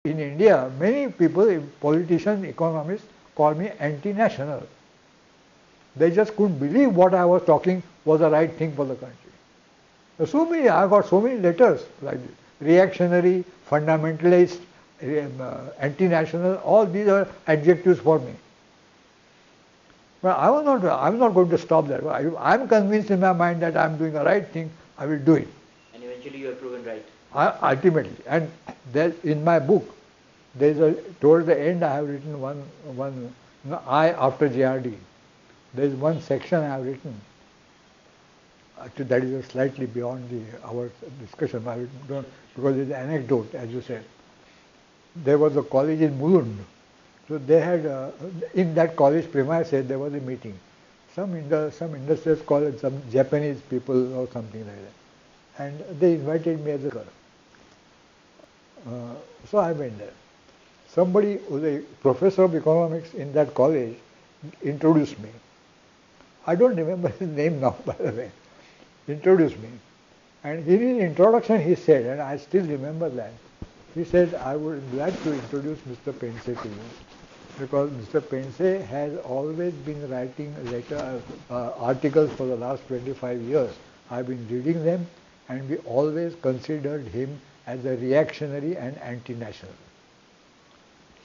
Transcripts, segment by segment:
in India, many people, politicians, economists, call me anti-national. They just couldn't believe what I was talking was the right thing for the country. So many, I got so many letters like this. Reactionary, fundamentalist, anti-national, all these are adjectives for me. But I'm not going to stop that. I'm convinced in my mind that I'm doing the right thing, I will do it. And eventually you are proven right. Ultimately. And there, in my book, towards the end I have written I after JRD. There is one section I have written. Actually, that is slightly beyond our discussion. I don't, because it's an anecdote, as you said. There was a college in Mulund. So they had, in that college premises, there was a meeting. Some industrious college, some Japanese people or something like that. And they invited me as a girl. So I went there. Somebody, who was a professor of economics in that college, introduced me. I don't remember his name now, by the way. Introduced me. And in his introduction he said, and I still remember that, he said, I would like to introduce Mr. Pendse to you, because Mr. Pendse has always been writing articles for the last 25 years. I've been reading them, and we always considered him as a reactionary and anti-national.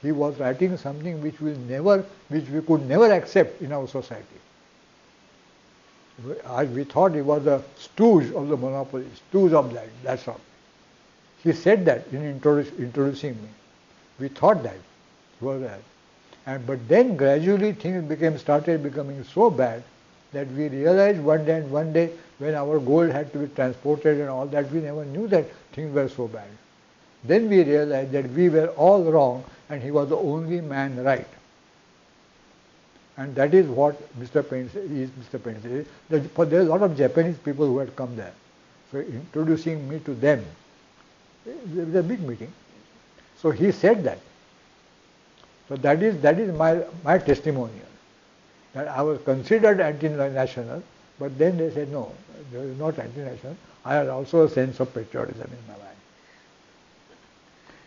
He was writing something which we could never accept in our society. We thought he was a stooge of the monopoly, stooge of that, that's all. He said that in introducing me. We thought that he was that. But then gradually things started becoming so bad that we realized one day when our gold had to be transported and all that, we never knew that things were so bad. Then we realized that we were all wrong and he was the only man right. And that is what Mr. Pendse is. There are a lot of Japanese people who had come there. So introducing me to them, it was a big meeting. So he said that. So that is my testimonial. That I was considered anti-national, but then they said, no, there is not anti-national. I had also a sense of patriotism in my mind.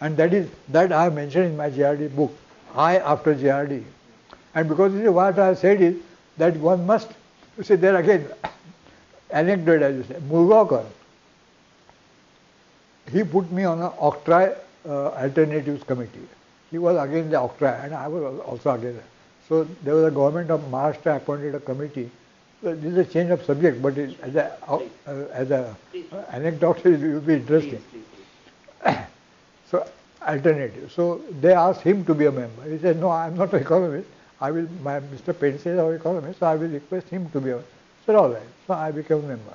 And that I have mentioned in my JRD book, I after JRD. And because what I said is that one must, you see there again, anecdote as you say, Murgaonkar, he put me on an octroi alternatives committee. He was against the octroi and I was also against it. So there was a government of Maharashtra appointed a committee. So this is a change of subject, but as a anecdote it will be interesting. Please. So alternative. So they asked him to be a member. He said, no, I am not an economist. Mr. Pendse is our economist, so I will request him to be a member. I said, all right. So I became a member.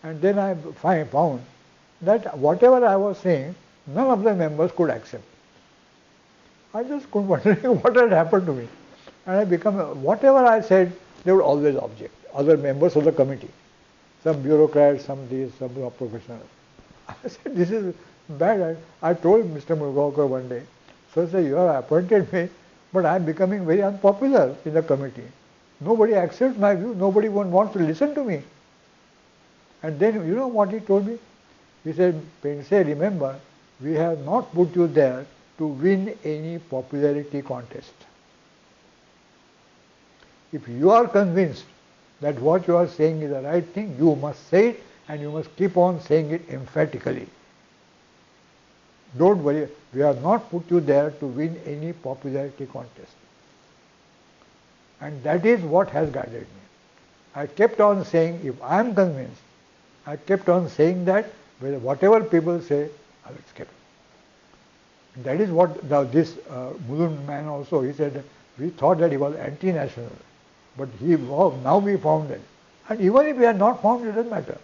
And then I found that whatever I was saying, none of the members could accept. I just couldn't wonder what had happened to me. And I became, whatever I said, they would always object. Other members of the committee. Some bureaucrats, some professionals. I said, this is bad. I told Mr. Murgaonkar one day, so I said, you have appointed me, but I am becoming very unpopular in the committee. Nobody accepts my view. Nobody wants to listen to me. And then, you know what he told me? He said, Pendse, remember, we have not put you there to win any popularity contest. If you are convinced that what you are saying is the right thing, you must say it and you must keep on saying it emphatically. Don't worry, we have not put you there to win any popularity contest. And that is what has guided me. I kept on saying, if I am convinced, I kept on saying that, whatever people say, I will skip it. That is what this Mulund man also, he said, we thought that he was anti-national, but now we found it. And even if we had not found it, it doesn't matter.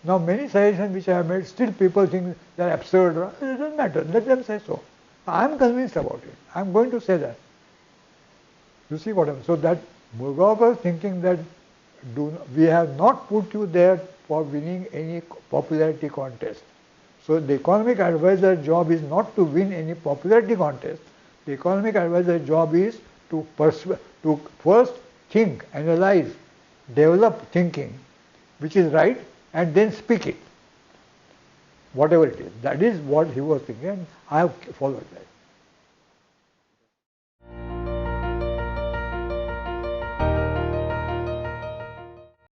Now many suggestions which I have made, still people think they are absurd. It doesn't matter, let them say so. I am convinced about it. I am going to say that. You see what I mean? So that Murgaonkar thinking that we have not put you there for winning any popularity contest. So the economic advisor job is not to win any popularity contest. The economic advisor job is to first think, analyze, develop thinking, which is right, and then speak it, whatever it is. That is what he was thinking, and I have followed that.